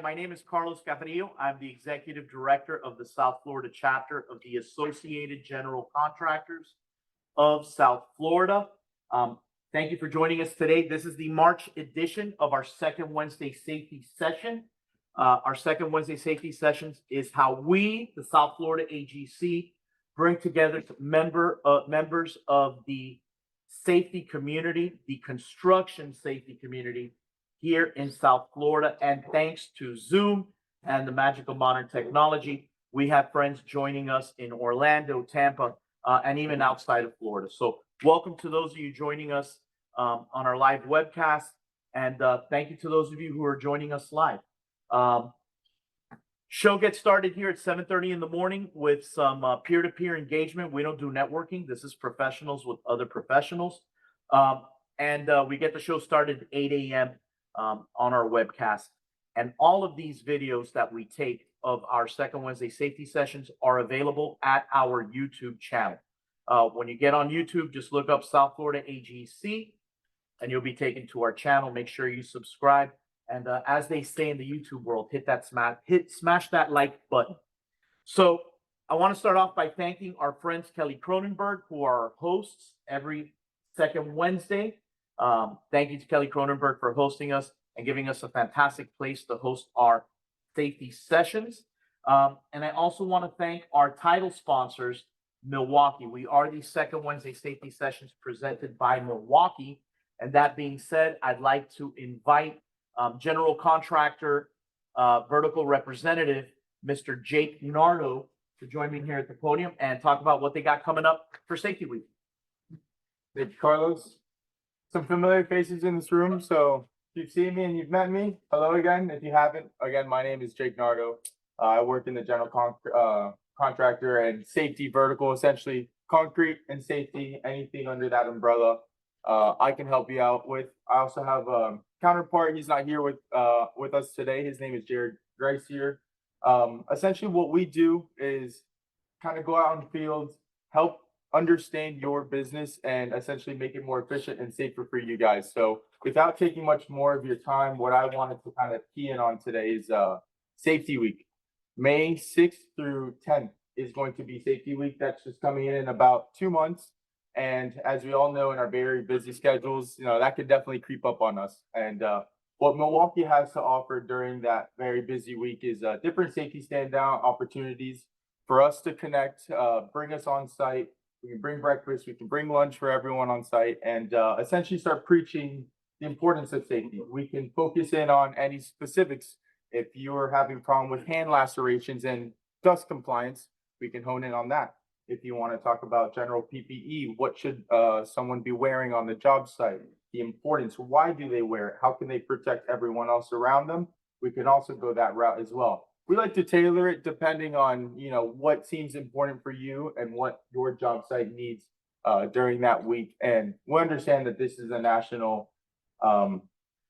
my name is Carlos Cafanillo. I'm the Executive Director of the South Florida chapter of the Associated General Contractors of South Florida. Thank you for joining us today. This is the March edition of our second Wednesday safety session. Our second Wednesday safety sessions is how we, the South Florida AGC, bring together members of the safety community, the construction safety community here in South Florida. And thanks to Zoom and the magical modern technology, we have friends joining us in Orlando, Tampa, and even outside of Florida. So welcome to those of you joining us on our live webcast. And thank you to those of you who are joining us live. Show gets started here at 7:30 in the morning with some peer-to-peer engagement. We don't do networking. This is professionals with other professionals. And we get the show started at 8 a.m. On our webcast. And all of these videos that we take of our second Wednesday safety sessions are available at our YouTube channel. When you get on YouTube, just look up South Florida AGC and you'll be taken to our channel. Make sure you subscribe. And as they say in the YouTube world, smash that like button. So I want to start off by thanking our friends Kelly Cronenberg, who are our hosts every second Wednesday. Thank you to Kelly Cronenberg for hosting us and giving us a fantastic place to host our safety sessions. And I also want to thank our title sponsors, Milwaukee. We are the second Wednesday safety sessions presented by Milwaukee. And that being said, I'd like to invite General Contractor Vertical Representative, Mr. Jake Nardo, to join me here at the podium and talk about what they got coming up for Safety Week. Thank you, Carlos. Some familiar faces in this room. So if you've seen me and you've met me, hello again. If you haven't, again, my name is Jake Nardo. I work in the general contractor and safety vertical, essentially concrete and safety, anything under that umbrella. I can help you out with. I also have a counterpart. He's not here with us today. His name is Jared Grice here. Essentially what we do is kind of go out in the field, help understand your business and essentially make it more efficient and safer for you guys. So without taking much more of your time, what I wanted to kind of key in on today is Safety Week. May 6th through 10th is going to be Safety Week. That's just coming in about 2 months. And as we all know in our very busy schedules, that could definitely creep up on us. And what Milwaukee has to offer during that very busy week is different safety stand-down opportunities for us to connect, bring us on site. We can bring breakfast, we can bring lunch for everyone on site, and essentially start preaching the importance of safety. We can focus in on any specifics. If you're having a problem with hand lacerations and dust compliance, we can hone in on that. If you want to talk about general PPE, what should someone be wearing on the job site? The importance, why do they wear it? How can they protect everyone else around them? We can also go that route as well. We like to tailor it depending on, what seems important for you and what your job site needs during that week. And we understand that this is a national,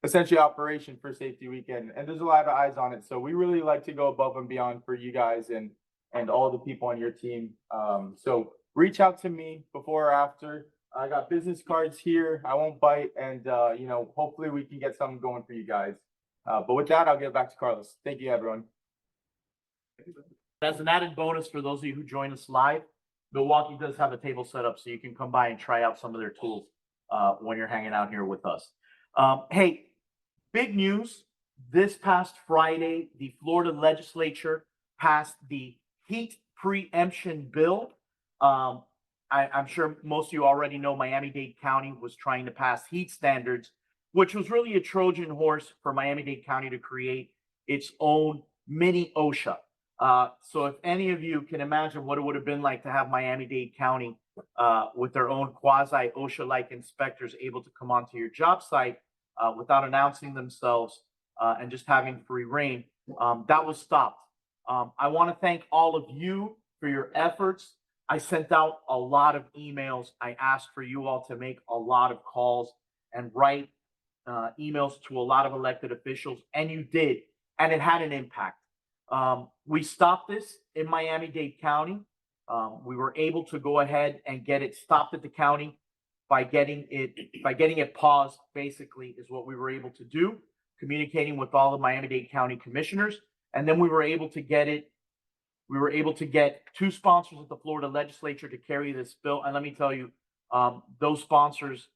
essentially operation for Safety Weekend, and there's a lot of eyes on it. So we really like to go above and beyond for you guys and all the people on your team. So reach out to me before or after. I got business cards here. I won't bite. And, hopefully we can get something going for you guys. But with that, I'll get back to Carlos. Thank you, everyone. As an added bonus for those of you who join us live, Milwaukee does have a table set up so you can come by and try out some of their tools when you're hanging out here with us. Hey, big news. This past Friday, the Florida legislature passed the heat preemption bill. I'm sure most of you already know Miami-Dade County was trying to pass heat standards, which was really a Trojan horse for Miami-Dade County to create its own mini OSHA. So if any of you can imagine what it would have been like to have Miami-Dade County with their own quasi OSHA-like inspectors able to come onto your job site without announcing themselves and just having free reign, that was stopped. I want to thank all of you for your efforts. I sent out a lot of emails. I asked for you all to make a lot of calls and write emails to a lot of elected officials, and you did, and it had an impact. We stopped this in Miami-Dade County. We were able to go ahead and get it stopped at the county by getting it paused, basically, is what we were able to do. communicating with all the Miami-Dade County commissioners. And then we were able to get 2 sponsors at the Florida legislature to carry this bill. And let me tell you, those sponsors,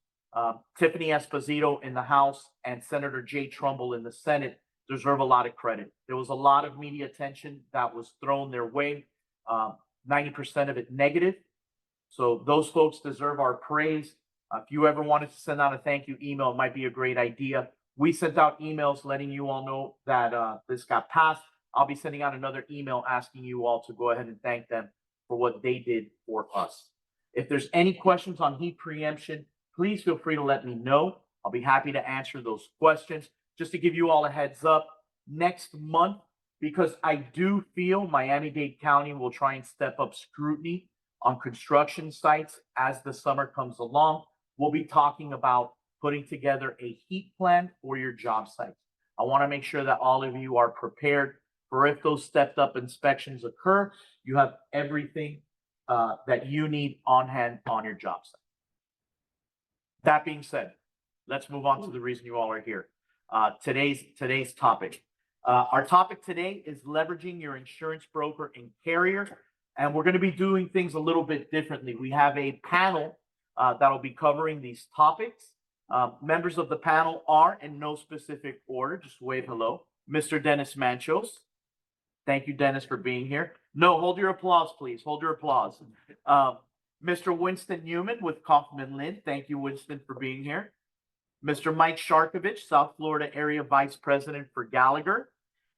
Tiffany Esposito in the House and Senator Jay Trumbull in the Senate, deserve a lot of credit. There was a lot of media attention that was thrown their way, 90% of it negative. So those folks deserve our praise. If you ever wanted to send out a thank you email, it might be a great idea. We sent out emails letting you all know that this got passed. I'll be sending out another email asking you all to go ahead and thank them for what they did for us. If there's any questions on heat preemption, please feel free to let me know. I'll be happy to answer those questions. Just to give you all a heads up, next month, because I do feel Miami-Dade County will try and step up scrutiny on construction sites as the summer comes along, we'll be talking about putting together a heat plan for your job sites. I want to make sure that all of you are prepared for if those stepped up inspections occur, you have everything that you need on hand on your job site. That being said, let's move on to the reason you all are here. Today's topic. Our topic today is leveraging your insurance broker and carrier. And we're going to be doing things a little bit differently. We have a panel that'll be covering these topics. Members of the panel are, in no specific order, just wave hello, Mr. Dennis Manchos. Thank you, Dennis, for being here. No, hold your applause, please. Hold your applause. Mr. Winston Newman with Kaufman Lind. Thank you, Winston, for being here. Mr. Mike Sharkovich, South Florida Area Vice President for Gallagher.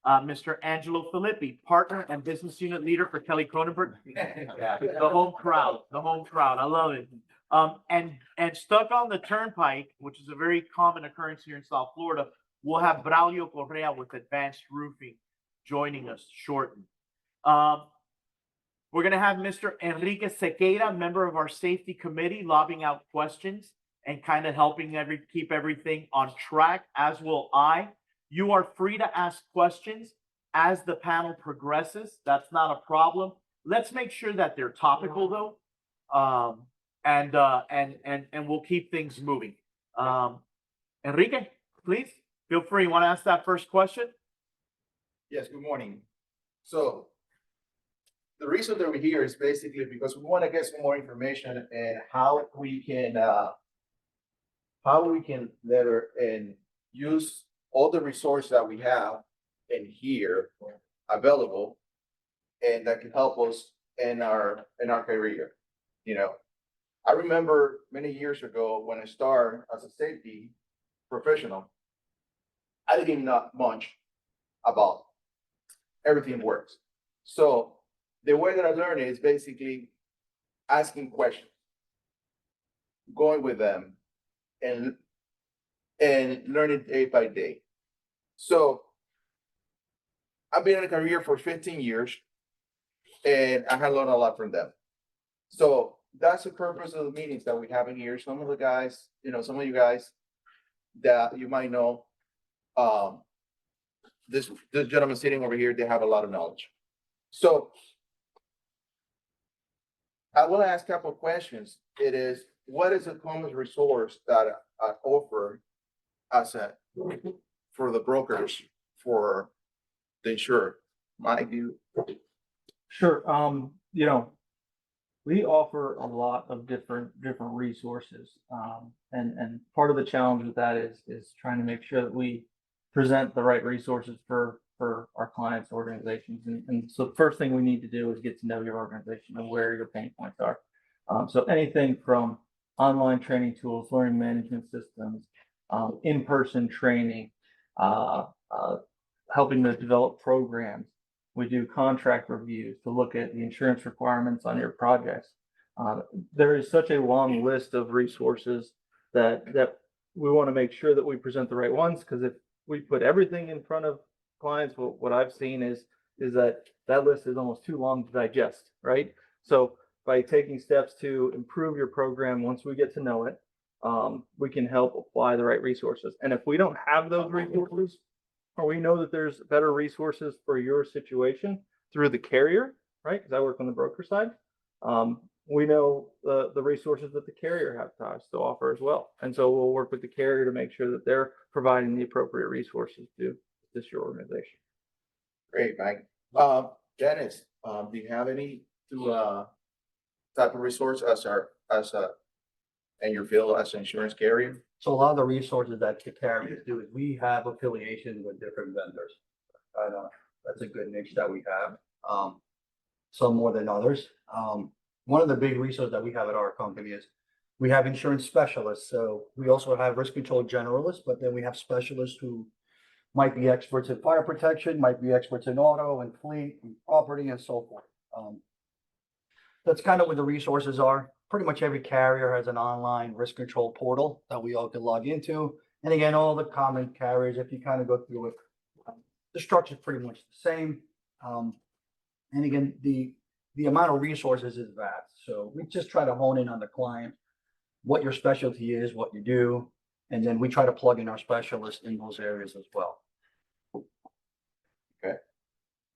Mr. Angelo Filippi, Partner and Business Unit Leader for Kelly Cronenberg. The home crowd, I love it. And stuck on the turnpike, which is a very common occurrence here in South Florida, we'll have Braulio Correa with Advanced Roofing joining us shortly. We're going to have Mr. Enrique Sequeira, member of our safety committee, lobbing out questions and kind of helping keep everything on track, as will I. You are free to ask questions as the panel progresses. That's not a problem. Let's make sure that they're topical, though, and we'll keep things moving. Enrique, please feel free. You want to ask that first question? Yes, good morning. So the reason that we're here is basically because we want to get some more information and how we can lever and use all the resources that we have in here available, and that can help us in our career. You know, I remember many years ago when I started as a safety professional, I didn't know much about everything works. So the way that I learned it is basically asking questions, going with them, and learning day by day. So I've been in a career for 15 years, and I have learned a lot from them. So that's the purpose of the meetings that we have in here. Some of the guys, some of you guys that you might know, this gentleman sitting over here, they have a lot of knowledge. So I will ask a couple of questions. It is, what is a common resource that I offer as for the brokers, for the insurer? Mike, you? Sure. We offer a lot of different resources. And part of the challenge with that is trying to make sure that we present the right resources for our clients' organizations. And so the first thing we need to do is get to know your organization and where your pain points are. So anything from online training tools, learning management systems, in-person training, helping to develop programs. We do contract reviews to look at the insurance requirements on your projects. There is such a long list of resources that we want to make sure that we present the right ones, because if we put everything in front of clients, what I've seen is that list is almost too long to digest, right? So by taking steps to improve your program, once we get to know it, we can help apply the right resources. And if we don't have those resources, or we know that there's better resources for your situation through the carrier, right? Because I work on the broker side. we know the resources that the carrier has to us to offer as well. And so we'll work with the carrier to make sure that they're providing the appropriate resources to assist your organization. Great, Mike. Dennis, do you have any type of resource in your field as an insurance carrier? So a lot of the resources that the carriers do is we have affiliation with different vendors. That's a good niche that we have, some more than others. One of the big resources that we have at our company is we have insurance specialists. So we also have risk control generalists, but then we have specialists who might be experts in fire protection, might be experts in auto and fleet and property and so forth. That's kind of where the resources are. Pretty much every carrier has an online risk control portal that we all can log into. And again, all the common carriers, if you kind of go through it, the structure is pretty much the same. And again, the amount of resources is vast. So we just try to hone in on the client, what your specialty is, what you do, and then we try to plug in our specialists in those areas as well.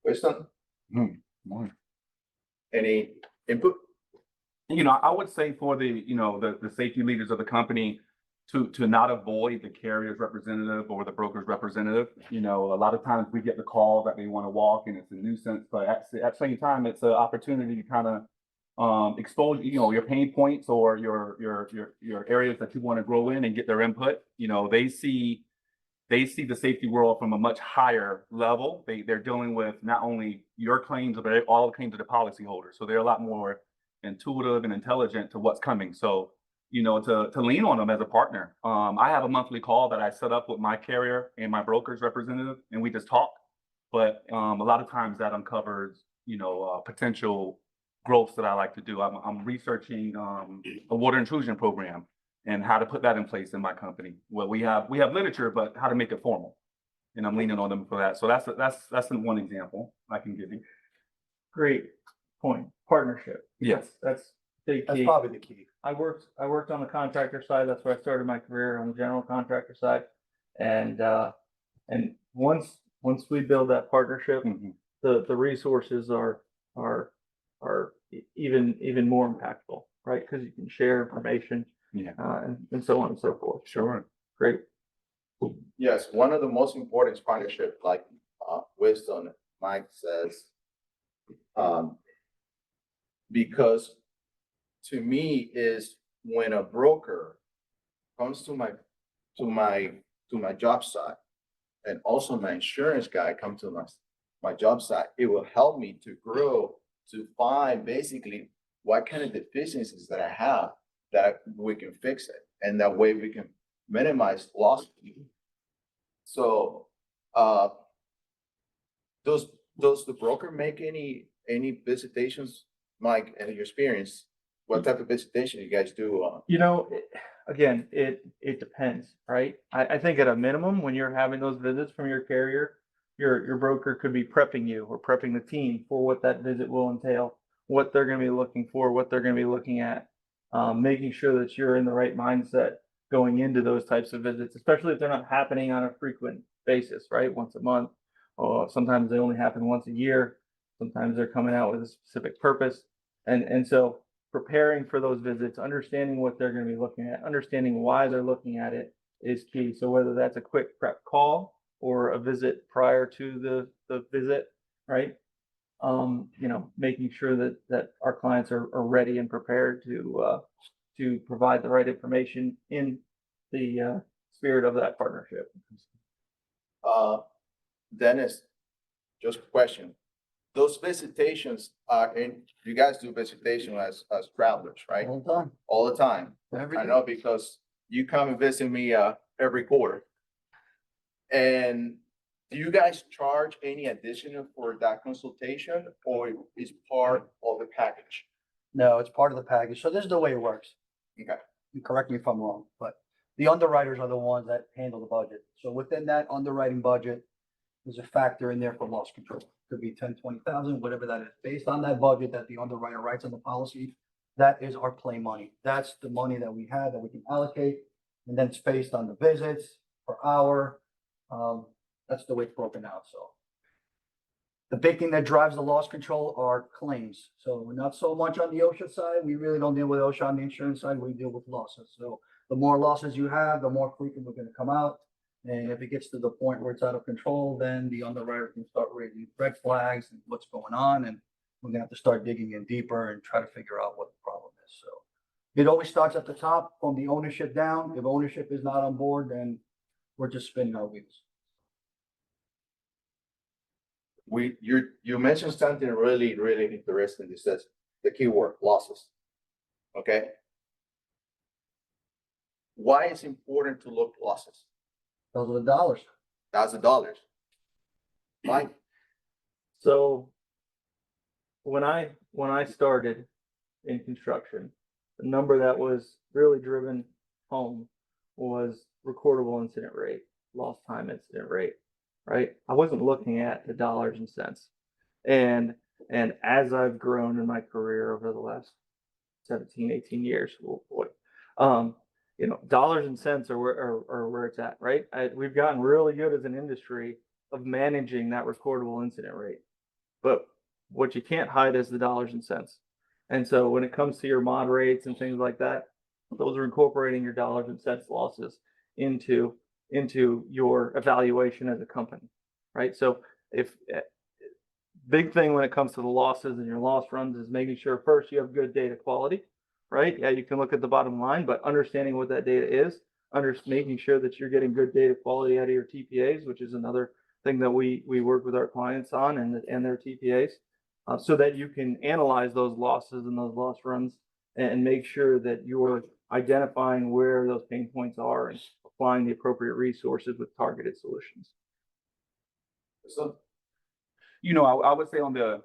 Wisdom? Any input? I would say for the safety leaders of the company to not avoid the carrier's representative or the broker's representative. A lot of times we get the call that they want to walk and it's a nuisance, but at the same time, it's an opportunity to kind of expose, your pain points or your areas that you want to grow in and get their input. They see the safety world from a much higher level. They're dealing with not only your claims, but all the claims of the policyholders. So they're a lot more intuitive and intelligent to what's coming. So, to lean on them as a partner. I have a monthly call that I set up with my carrier and my broker's representative, and we just talk. But a lot of times that uncovers, potential growth that I like to do. I'm researching a water intrusion program and how to put that in place in my company. Well, we have literature, but how to make it formal. And I'm leaning on them for that. So that's one example I can give you. Great point. Partnership. Yes. That's big That's key. probably the key. I worked on the contractor side. That's where I started my career, on the general contractor side. And once we build that partnership, the resources are even more impactful, right? Because you can share information, and so on and so forth. Sure. Great. Yes, one of the most important partnership, like Wisdom, Mike says, because to me is when a broker comes to my job site, and also my insurance guy comes to my job site, it will help me to grow, to find basically what kind of deficiencies that I have that we can fix it, and that way we can minimize loss. So, does the broker make any visitations, Mike, in your experience? What type of visitation you guys do? Again, it depends, right? I think at a minimum, when you're having those visits from your carrier, your broker could be prepping you or prepping the team for what that visit will entail, what they're going to be looking for, what they're going to be looking at, making sure that you're in the right mindset going into those types of visits, especially if they're not happening on a frequent basis, right? Once a month, or sometimes they only happen once a year. Sometimes they're coming out with a specific purpose. And so preparing for those visits, understanding what they're going to be looking at, understanding why they're looking at it is key. So whether that's a quick prep call or a visit prior to the visit, right? Making sure that our clients are ready and prepared to provide the right information in the spirit of that partnership. Dennis, just a question. Those visitations you guys do visitation as travelers, right? All the time. All the time. Every I day. know because you come and visit me every quarter. And do you guys charge any additional for that consultation, or is part of the package? No, it's part of the package. So this is the way it works. Okay. You correct me if I'm wrong, but the underwriters are the ones that handle the budget. So within that underwriting budget, there's a factor in there for loss control. Could be 10, 20,000, whatever that is. Based on that budget that the underwriter writes on the policy, that is our play money. That's the money that we have that we can allocate. And then it's based on the visits per hour. That's the way it's broken out. So The big thing that drives the loss control are claims. So not so much on the OSHA side. We really don't deal with OSHA on the insurance side. We deal with losses. So the more losses you have, the more frequent we're gonna come out. And if it gets to the point where it's out of control, then the underwriter can start raising red flags and what's going on. And we're gonna have to start digging in deeper and try to figure out what the problem is. So it always starts at the top from the ownership down. If ownership is not on board, then we're just spinning our wheels. You mentioned something really, really interesting. It says the keyword losses. Okay? Why is it important to look losses? Those are the dollars. $1,000. Why? So when I started in construction, the number that was really driven home was recordable incident rate, lost time incident rate, right? I wasn't looking at the dollars and cents. And as I've grown in my career over the last 17, 18 years, oh boy, dollars and cents are where it's at, right? We've gotten really good as an industry of managing that recordable incident rate. But what you can't hide is the dollars and cents. And so when it comes to your mod rates and things like that, those are incorporating your dollars and cents losses into your evaluation as a company, right? So if big thing when it comes to the losses and your loss runs is making sure first you have good data quality, right? Yeah, you can look at the bottom line, but understanding what that data is, making sure that you're getting good data quality out of your TPAs, which is another thing that we work with our clients on and their TPAs, so that you can analyze those losses and those loss runs and make sure that you're identifying where those pain points are and applying the appropriate resources with targeted solutions. So, I would say on the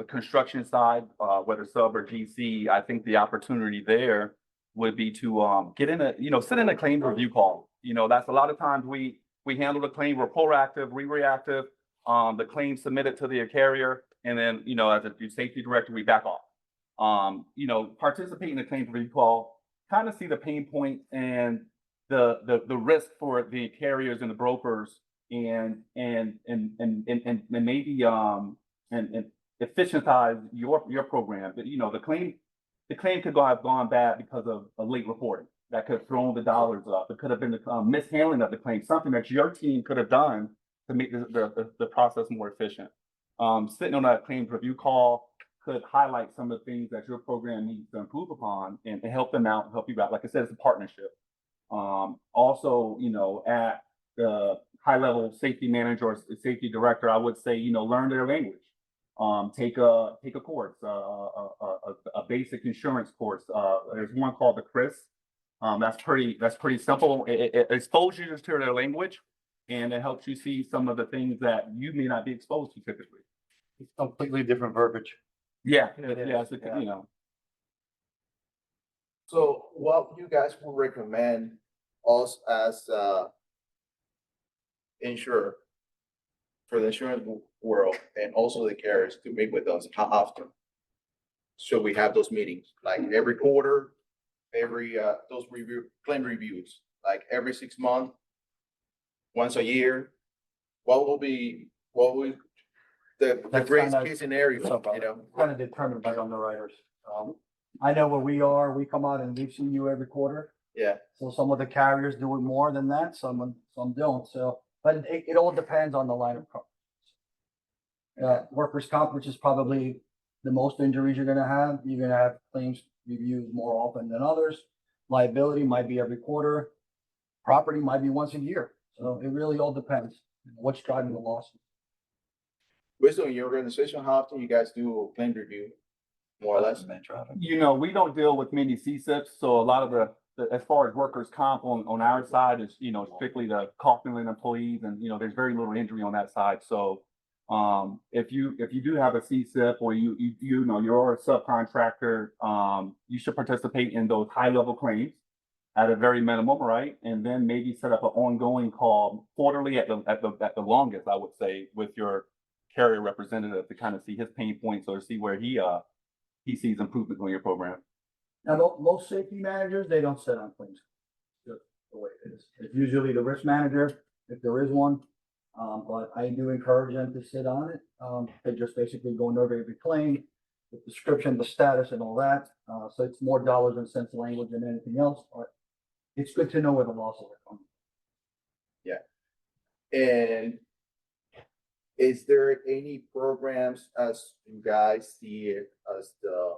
construction side, whether sub or GC, I think the opportunity there would be to get in sit in a claims review call. That's a lot of times we handle the claim, we're proactive, we reactive, the claim submitted to the carrier, and then as a safety director, we back off. Participate in a claims review call, kind of see the pain point and the risk for the carriers and the brokers, and maybe and efficientize your program. But the claim could have gone bad because of a late reporting that could have thrown the dollars up. It could have been the mishandling of the claim, something that your team could have done to make the process more efficient. Sitting on that claims review call could highlight some of the things that your program needs to improve upon and help them out, help you out. Like I said, it's a partnership. Also, at the high level safety manager or safety director, I would say, learn their language. Take a course, a basic insurance course. There's one called the CRIS. That's pretty simple. It exposes you to their language, and it helps you see some of the things that you may not be exposed to typically. It's completely different verbiage. Yeah, It is, yeah, it's, yeah. So what you guys would recommend us as insurer for the insurance world and also the carriers to meet with us? How often should we have those meetings? Like every quarter, every those claim reviews, like every 6 months, once a year? What will the That's greatest kinda- case scenario, Kind of determined by underwriters. I know where we are, we come out and we've seen you every quarter. Yeah, So some of the carriers do it more than that, some don't. So, but it all depends on the line of coverage. Workers' comp, which is probably the most injuries you're gonna have claims reviews more often than others. Liability might be every quarter. Property might be once a year. So it really all depends what's driving the losses. based on your organization, how often you guys do a claim review, more or less? We don't deal with many CSIPs, so a lot of the as far as workers' comp on our side is, strictly the cost-milling employees, and, there's very little injury on that side. So, if you do have a CSIP or you're a subcontractor, you should participate in those high-level claims at a very minimum, right? And then maybe set up an ongoing call quarterly at the longest, I would say, with your carrier representative to kind of see his pain points or see where he sees improvements on your program. Now, most safety managers, they don't sit on claims. Just the way it is. It's usually the risk manager, if there is one. But I do encourage them to sit on it. They just basically going over every claim, the description, the status and all that. So it's more dollars and cents language than anything else, but it's good to know where the losses are coming. And is there any programs as you guys see it as the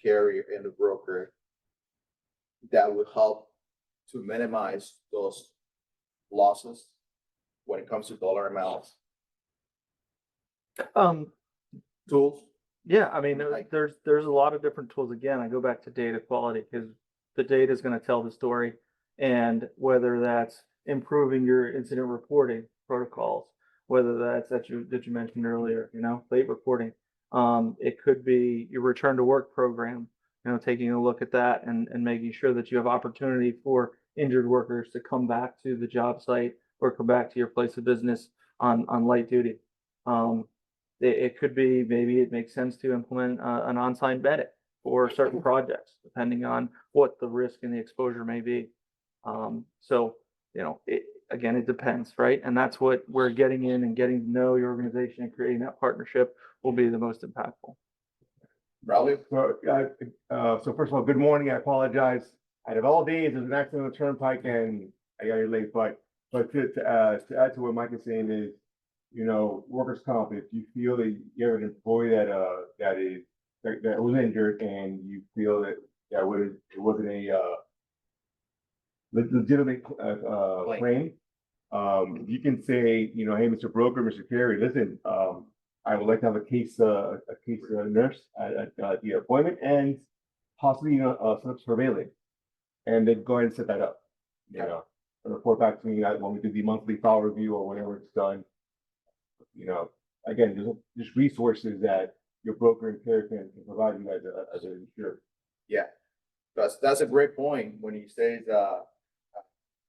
carrier and the broker that would help to minimize those losses when it comes to dollar amounts, tools? Yeah, I mean, Like- there's a lot of different tools. Again, I go back to data quality because the data is going to tell the story, and whether that's improving your incident reporting protocols, whether that's that you mentioned earlier, late reporting. It could be your return to work program, taking a look at that and making sure that you have opportunity for injured workers to come back to the job site or come back to your place of business on light duty. It could be, maybe it makes sense to implement an on-site medic for certain projects, depending on what the risk and the exposure may be. So, again, it depends, right? And that's what we're getting in, and getting to know your organization and creating that partnership will be the most impactful. Probably. So first of all, good morning. I apologize. Out of all days, there's an accident on the turnpike and I got here late, but to add to what Mike is saying is, workers' comp, if you feel that you have an employee that was injured and you feel that it wasn't a legitimate claim, you can say, hey, Mr. Broker, Mr. Carey, listen, I would like to have a case nurse at the appointment and possibly, some surveillance. And then go ahead and set that up, and report back to me when we do the monthly file review or whenever it's done. Again, just resources that your broker and carrier can provide you guys as an insurer. Yeah, that's a great point when he says,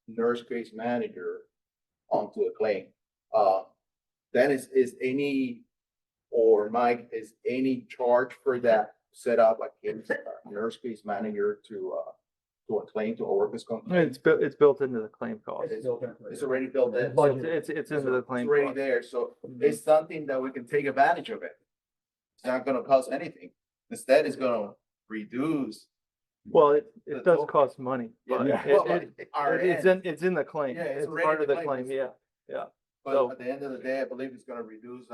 nurse case manager onto a claim. Then is any, or Mike, is any charge for that set up like a nurse case manager to a claim, to a workers' comp? It's built into the claim cost. It's already built in. It's into the claim It's already cost. there, so it's something that we can take advantage of it. It's not gonna cost anything. Instead, it's gonna reduce. Well, it The does total- cost money, but Yeah, it- well, it- but our it's end, it's in the claim. Yeah, it's It's already part in of the the claim. claim, yeah. but so- at the end of the day, I believe it's gonna reduce,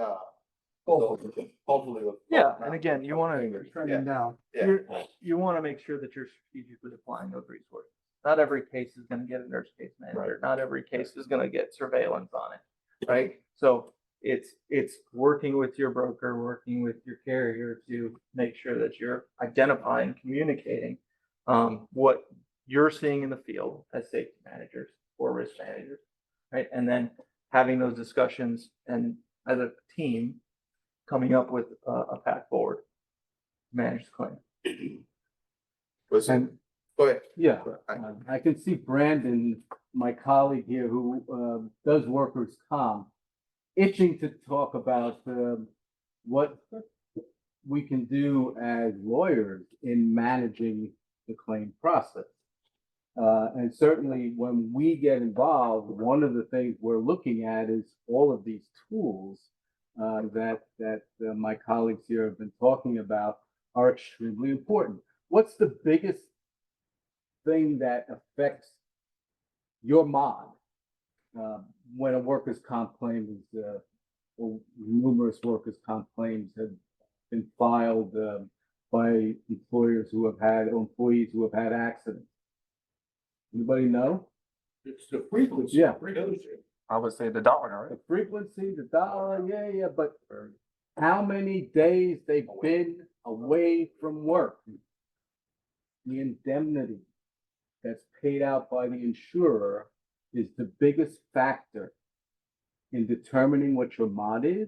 Hopefully. Yeah, and again, you want to, Trending down. yeah, you want to make sure that you're strategically applying those resources. Not every case is going to get a nurse case manager. Not every case is going to get surveillance on it, right? So it's working with your broker, working with your carrier to make sure that you're identifying, communicating what you're seeing in the field as safety managers or risk managers, right? And then having those discussions and as a team coming up with a path forward to manage the claim. And, go ahead. Yeah, Right. I can see Brandon, my colleague here who does workers' comp, itching to talk about what we can do as lawyers in managing the claim process. And certainly when we get involved, one of the things we're looking at is all of these tools that my colleagues here have been talking about are extremely important. What's the biggest thing that affects your mod when a workers' comp claim is, or numerous workers' comp claims have been filed by employers who have had, or employees who have had accidents? Anybody know? It's the frequency. Yeah. I would say the dollar, The frequency, the dollar, yeah, but how many days they've been away from work? The indemnity that's paid out by the insurer is the biggest factor in determining what your mod is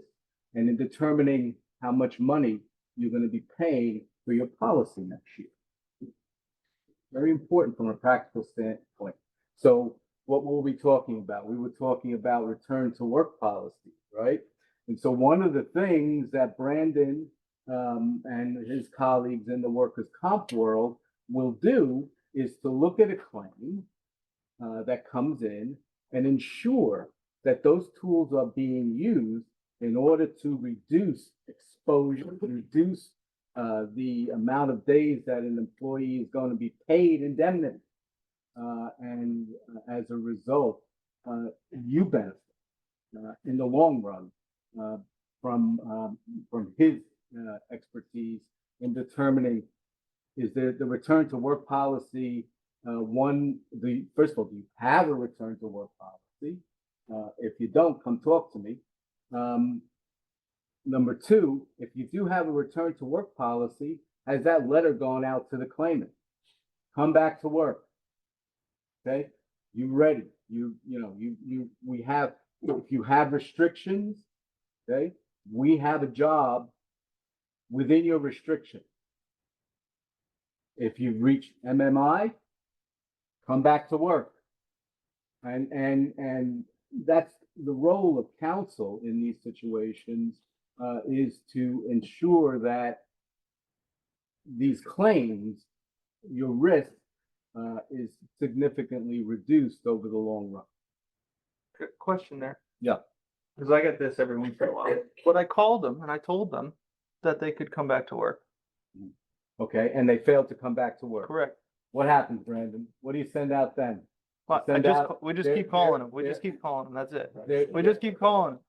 and in determining how much money you're going to be paying for your policy next year. Very important from a practical standpoint. So what were we talking about? We were talking about return to work policy, right? And so one of the things that Brandon and his colleagues in the workers' comp world will do is to look at a claim that comes in and ensure that those tools are being used in order to reduce exposure, reduce the amount of days that an employee is going to be paid indemnity. And as a result, you benefit in the long run from his expertise in determining is there the return to work policy. First of all, do you have a return to work policy? If you don't, come talk to me. Number two, if you do have a return to work policy, has that letter gone out to the claimant? Come back to work. Okay, you ready? We have, if you have restrictions, okay, we have a job within your restriction. If you've reached MMI, come back to work. And that's the role of counsel in these situations, is to ensure that these claims, your risk is significantly reduced over the long run. Good question there. Yeah. Because I get this every once in a while. But I called them and I told them that they could come back to work. Okay, and they failed to come back to work. Correct. What happens, Brandon? What do you send out then? But Send out- we just they're- keep calling they're- them. We just keep calling them. That's it. They're- We just keep calling.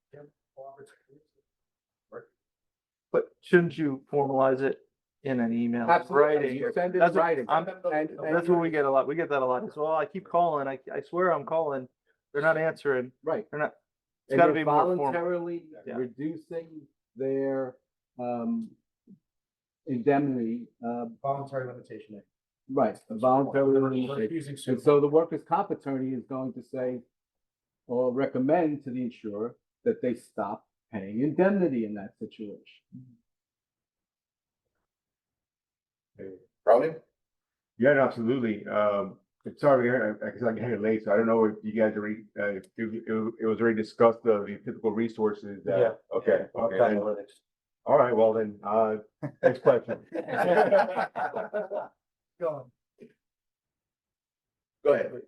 But shouldn't you formalize it in an email? Absolutely, Writing? you send it in That's what- writing. And that's what we get a lot. We get that a lot. It's, well, I keep calling. I swear I'm calling. They're not answering. Right. They're not. It's And gotta you're be more formal. voluntarily Yeah. reducing their indemnity, Voluntary limitation. right, voluntary limitation. Refusing And suit. so the workers' comp attorney is going to say or recommend to the insurer that they stop paying indemnity in that situation. Problem? Yeah, no, absolutely. Sorry, because I got here late, so I don't know if you guys already, it was already discussed, the typical resources that. Yeah. Okay, okay. then- All right, well then, next question. Go Go ahead.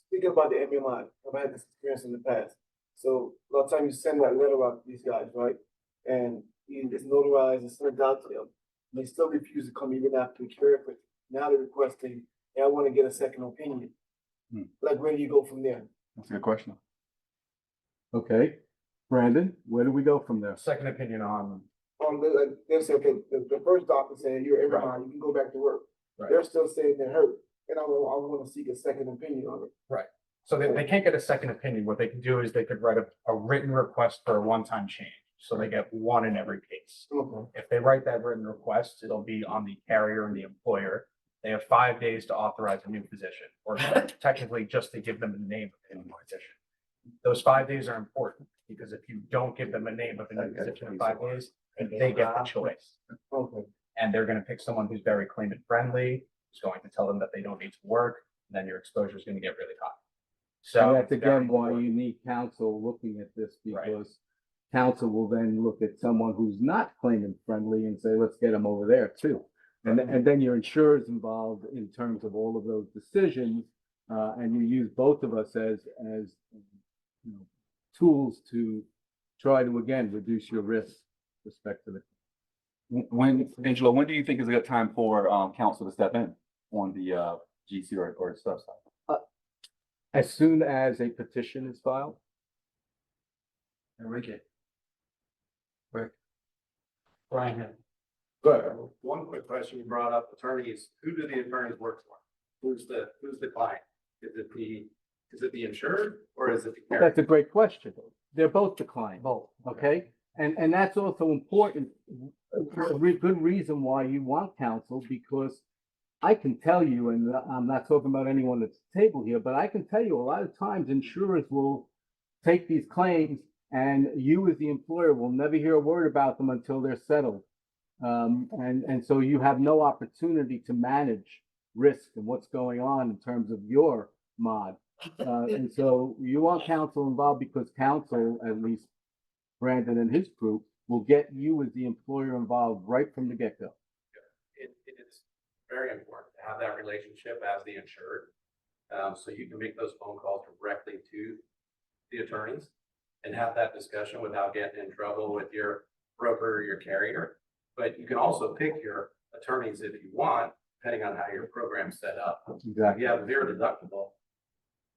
Speaking about the MMI, I've had this experience in the past. So a lot of times you send that letter out to these guys, right? And it's notarized and sent out to them. They still refuse to come even after we care for it. Now they're requesting, hey, I want to get a second opinion. Hmm. Like, where do you go from there? That's a good question. Okay, Brandon, where do we go from there? Second opinion on. They'll say, okay, the first doctor saying you're MMI, you can go back to work. Right. They're still saying they're hurt. And I want to seek a second opinion on it. So they can't get a second opinion. What they can do is they could write a written request for a one-time change. So they get one in every case. Okay. If they write that written request, it'll be on the carrier and the employer. They have 5 days to authorize a new position, or technically just to give them the name of the new position. Those 5 days are important because if you don't give them a name of a new position in 5 days, they get the choice. Okay. And they're gonna pick someone who's very claimant friendly, who's going to tell them that they don't need to work, and then your exposure is gonna get really high. So And that's it's very again why important. you need counsel looking at this, Right. because counsel will then look at someone who's not claimant friendly and say, let's get them over there too. And then your insurer's involved in terms of all of those decisions, and you use both of us as you know, tools to try to, again, reduce your risk respectively. Angelo, when do you think is a good time for council to step in on the GC or stuff side? As soon as a petition is filed. Enrique. Rick. Brian. Good. One quick question, you brought up attorneys, who do the attorneys work for? Who's the client? Is it the insured or is it the carrier? That's a great question. They're both declined. Both. Okay, and that's also important, good reason why you want counsel, because I can tell you, and I'm not talking about anyone at the table here, but I can tell you a lot of times insurers will take these claims and you as the employer will never hear a word about them until they're settled. And so you have no opportunity to manage risk and what's going on in terms of your mod. And so you want counsel involved because counsel, at least Brandon and his group, will get you as the employer involved right from the get-go. It is very important to have that relationship as the insured. So you can make those phone calls directly to the attorneys and have that discussion without getting in trouble with your broker or your carrier. But you can also pick your attorneys if you want, depending on how your program's set up. If Exactly. you have zero deductible,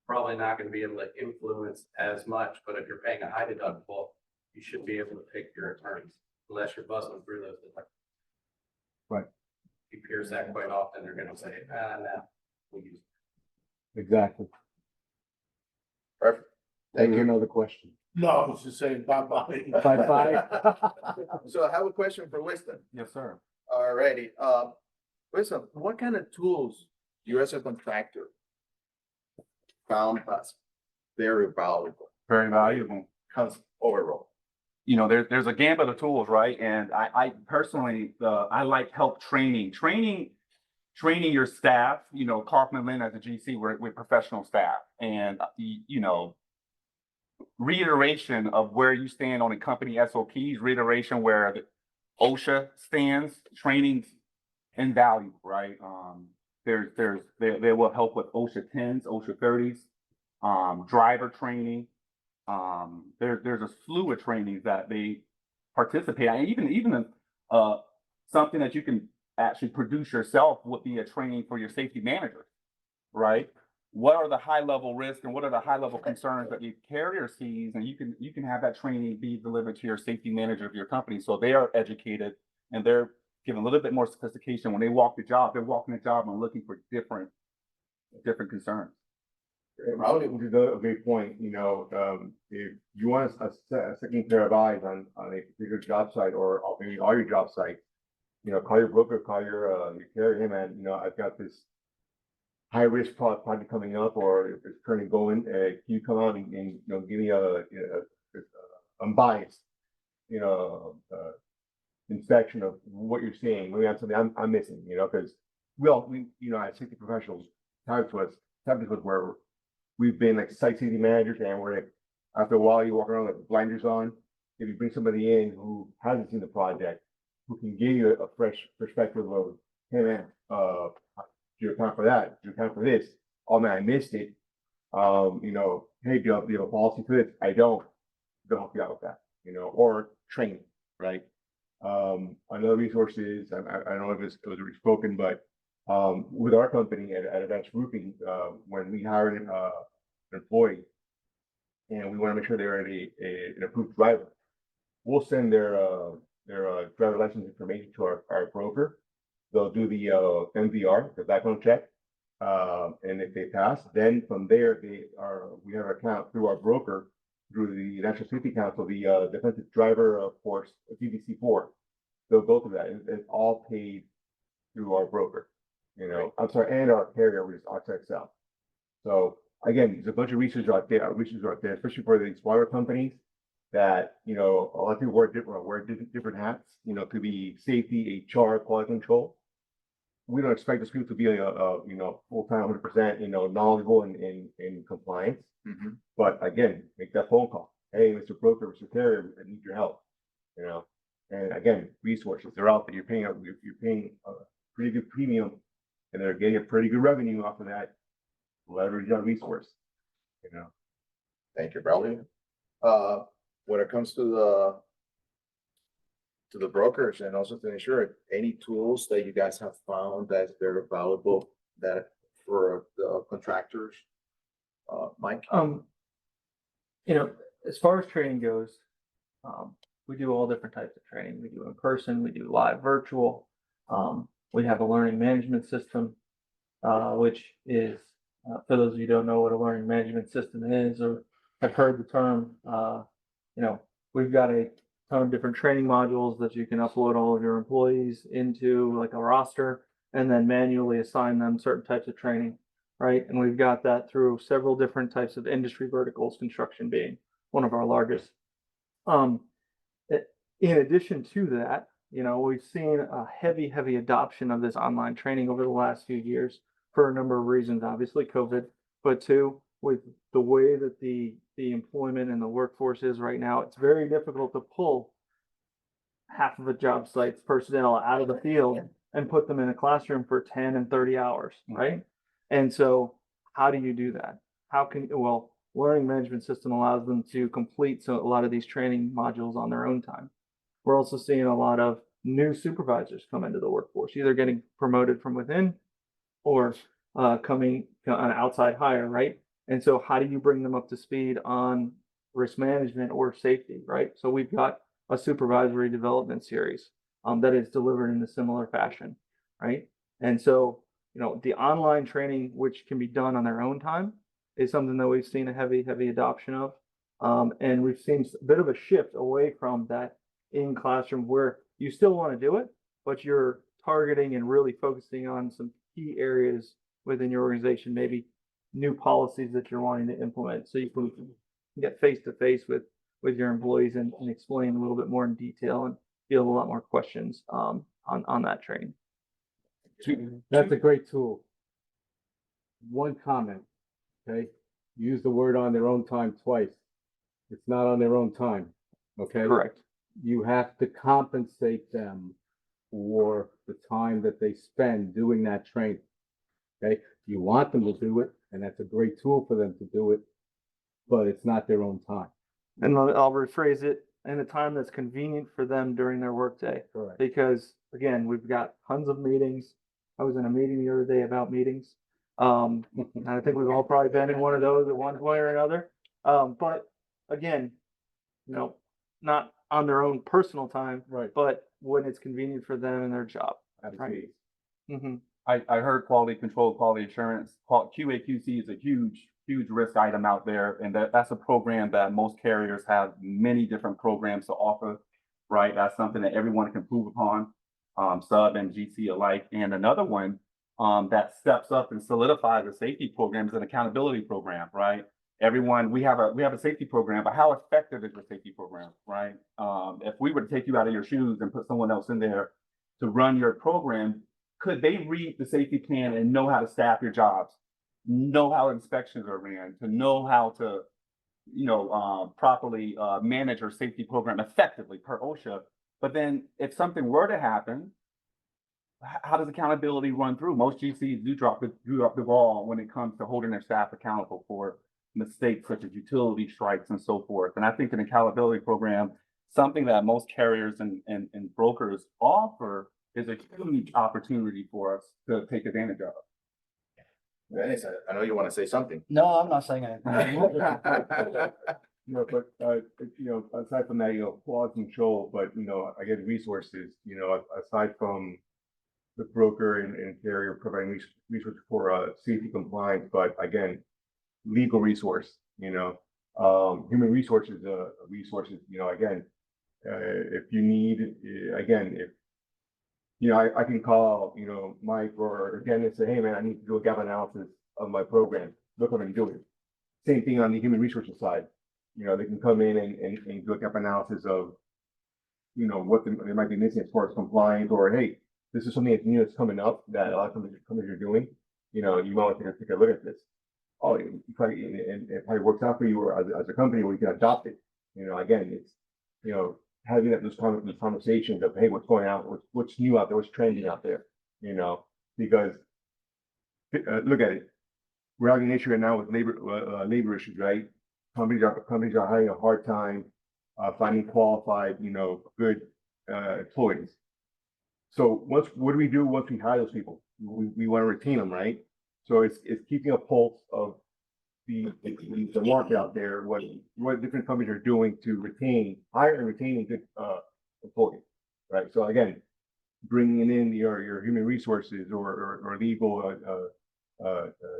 probably not gonna be able to influence as much, but if you're paying a high deductible, you should be able to pick your attorneys, unless you're busting through those deductibles. Right. If you pierce that quite often, they're gonna say, no, we use. Exactly. Perfect. Thank There's you. another question. No, I was just saying bye-bye. Bye-bye. So I have a question for Winston. Yes, sir. Alrighty, Winston, what kind of tools you as a contractor found as very valuable Very valuable. overall? You know, there's a gambit of tools, right? And I personally, I like help training your staff. You know, Kaufman Lynn as a GC, we're professional staff, and you know, reiteration of where you stand on the company SOPs, reiteration where the OSHA stands, training's invaluable, right? They will help with OSHA 10s, OSHA 30s, driver training. There's a slew of trainings that they participate in. Even something that you can actually produce yourself would be a training for your safety manager, right? What are the high level risks and what are the high level concerns that the carrier sees, and you can have that training be delivered to your safety manager of your company, so they are educated and they're given a little bit more sophistication when they walk the job. They're walking the job and looking for different concerns. Which is a great point, you know, if you want a second pair of eyes on a particular job site or maybe all your job sites, you know, call your broker, call your carrier, hey man, you know, I've got this high risk project coming up or if it's currently going, can you come out and you know, give me a unbiased, you know, inspection of what you're seeing, maybe on something I'm missing, you know, because we, you know, as safety professionals, times was where we've been like site safety managers and we're like, after a while you walk around with blinders on. If you bring somebody in who hasn't seen the project, who can give you a fresh perspective of, hey man, do you account for that? Do you account for this? Oh man, I missed it. You know, hey, do you have a policy for this? I don't. They'll help you out with that, you know, or training, right? Another resource is, I don't know if it was already spoken, but with our company at Advanced Roofing, when we hire an employee and we want to make sure they're an approved driver, we'll send their driver license information to our broker. They'll do the MVR, the background check, and if they pass, then from there we have an account through our broker, through the National Safety Council, the Defensive Driver Course, DDC4. They'll go through that. It's all paid through our broker, you know. I'm sorry, and our carrier, which is RTXL. So again, there's a bunch of research out there, especially for the smaller companies that, you know, a lot of people wear different hats, you know, could be safety, HR, quality control. We don't expect those people to be you know, full-time, 100%, you know, knowledgeable in compliance. But again, make that phone call. Hey, Mr. Broker, Mr. Carrier, I need your help, you know. And again, resources, they're out there. You're paying a pretty good premium and they're getting a pretty good revenue off of that. Leverage on resource, you know. Thank you, Bradley. When it comes to the brokers and also to the insurer, any tools that you guys have found that's very valuable that for the contractors? Mike? You know, as far as training goes, we do all different types of training. We do in person, we do live virtual. We have a learning management system, which is, for those of you who don't know what a learning management system is or have heard the term, you know, we've got a ton of different training modules that you can upload all of your employees into, like a roster, and then manually assign them certain types of training, right? And we've got that through several different types of industry verticals, construction being one of our largest. In addition to that, you know, we've seen a heavy adoption of this online training over the last few years for a number of reasons, obviously COVID, but two, with the way that the employment and the workforce is right now, it's very difficult to pull half of a job site's personnel out of the field and put them in a classroom for 10 and 30 hours, right? And so how do you do that? Well, learning management system allows them to complete a lot of these training modules on their own time. We're also seeing a lot of new supervisors come into the workforce, either getting promoted from within or coming an outside hire, right? And so how do you bring them up to speed on risk management or safety, right? So we've got a supervisory development series that is delivered in a similar fashion, right? And so, the online training, which can be done on their own time, is something that we've seen a heavy adoption of. And we've seen a bit of a shift away from that in classroom where you still want to do it, but you're targeting and really focusing on some key areas within your organization, maybe new policies that you're wanting to implement, so you can get face to face with your employees and explain a little bit more in detail and field a lot more questions on that training. That's a great tool. One comment, okay? Use the word on their own time twice. It's not on their own time, okay? Correct. You have to compensate them for the time that they spend doing that training, okay? You want them to do it, and that's a great tool for them to do it, but it's not their own time. And I'll rephrase it, in a time that's convenient for them during their workday. Correct. Because again, we've got tons of meetings. I was in a meeting the other day about meetings. And I think we've all probably been in one of those at one point or another. But again, not on their own personal time, Right. but when it's convenient for them and their job. Absolutely. Mm-hmm. I heard quality control, quality assurance, QA/QC is a huge risk item out there. And that's a program that most carriers have many different programs to offer, right? That's something that everyone can prove upon, sub and GC alike. And another one that steps up and solidifies the safety program is an accountability program, right? We have a safety program, but how effective is the safety program, right? If we were to take you out of your shoes and put someone else in there to run your program, could they read the safety plan and know how to staff your jobs, know how inspections are ran, to know how to, properly manage your safety program effectively per OSHA? But then if something were to happen, how does accountability run through? Most GCs do drop the ball when it comes to holding their staff accountable for mistakes such as utility strikes and so forth. And I think an accountability program, something that most carriers and brokers offer, is a huge opportunity for us to take advantage of. Dennis, I know you want to say something. No, I'm not saying anything. But aside from that, quality control, but again, resources, aside from the broker and carrier providing resources for safety compliance, but again, legal resource, human resources, again, if you need, again, if I can call, Mike or Ken and say, hey man, I need to do a gap analysis of my program. Look what I'm doing. Same thing on the human resources side. They can come in and do a gap analysis of, what they might be missing as far as compliance, or hey, this is something that's new that's coming up that a lot of companies are doing. You might want to take a look at this. Oh, it probably works out for you or as a company where you can adopt it. Again, it's, having those conversations of, hey, what's going on, what's new out there, what's trending out there, because look at it. We're having an issue right now with labor issues, right? Companies are having a hard time finding qualified, good employees. So what do we do once we hire those people? We want to retain them, right? So it's keeping a pulse of the market out there, what different companies are doing to hire and retain good employees, right? So again, bringing in your human resources or legal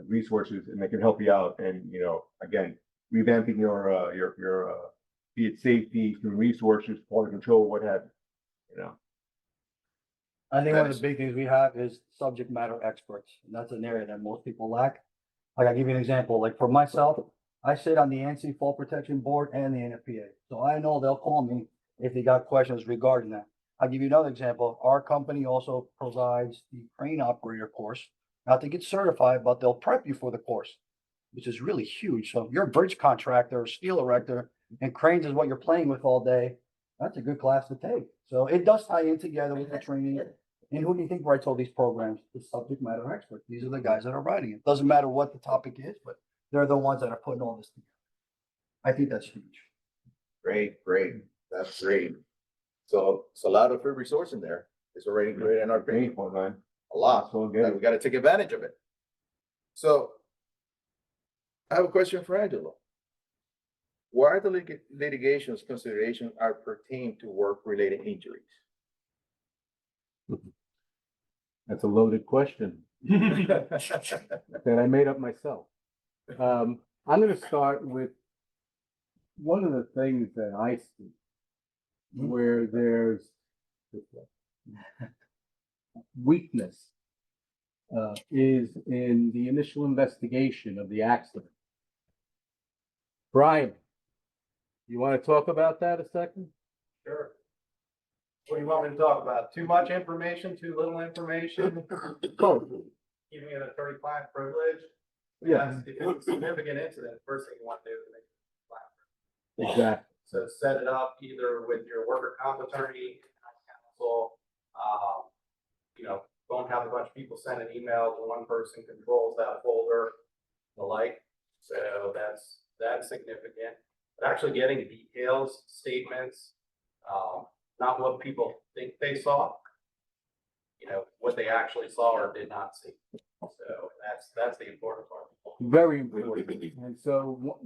resources, and they can help you out. And again, revamping your be it safety, human resources, quality control, what have you. I think one of the big things we have is subject matter experts, and that's an area that most people lack. Like, I'll give you an example. Like, for myself, I sit on the ANSI Fall Protection Board and the NFPA. So I know they'll call me if they got questions regarding that. I'll give you another example. Our company also provides the crane operator course, not to get certified, but they'll prep you for the course, which is really huge. So if you're a bridge contractor or steel erector and cranes is what you're playing with all day, that's a good class to take. So it does tie in together with the training. And who do you think writes all these programs? The subject matter experts. These are the guys that are writing it. Doesn't matter what the topic is, but they're the ones that are putting all this together. I think that's huge. Great, great. That's great. So it's a lot of free resource in there. It's already great in our Paying opinion, for it, man. a lot. So That good. we gotta take advantage of it. So I have a question for Angelo. Why are the litigations consideration are pertain to work-related injuries? That's a loaded question that I made up myself. I'm gonna start with one of the things that I see where there's weakness is in the initial investigation of the accident. Brian, you want to talk about that a second? Sure. What do you want me to talk about? Too much information, too little information? Both. Keeping it attorney-client privilege? Yeah. If it's a significant incident, first thing you want to do is make it client. Exactly. So set it up either with your worker comp attorney, counsel, don't have a bunch of people sending emails, one person controls that folder, the like. So that's significant. But actually getting details, statements, not what people think they saw, what they actually saw or did not see. So that's the important part. Very important. And so,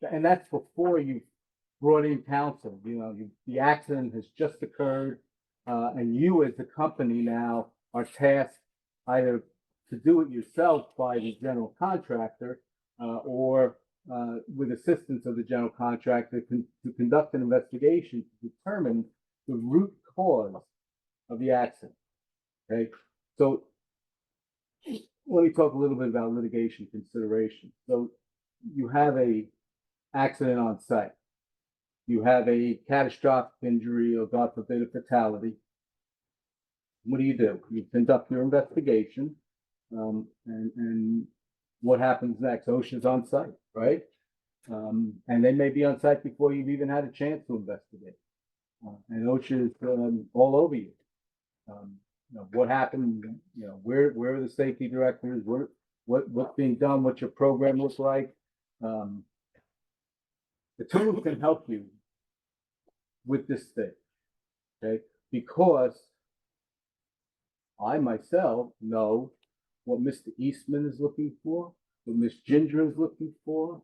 and that's before you brought in counsel, the accident has just occurred. And you as the company now are tasked either to do it yourself by the general contractor, or with assistance of the general contractor to conduct an investigation to determine the root cause of the accident. Okay, so let me talk a little bit about litigation consideration. So you have a accident on site. You have a catastrophic injury or God forbid a fatality. What do? You conduct your investigation, and what happens next? OSHA's on site, right? And they may be on site before you've even had a chance to investigate. And OSHA is all over you. What happened? Where are the safety directors? What's being done? What your program looks like? The tools can help you with this thing, okay? Because I myself know what Mr. Eastman is looking for, what Miss Ginger is looking for,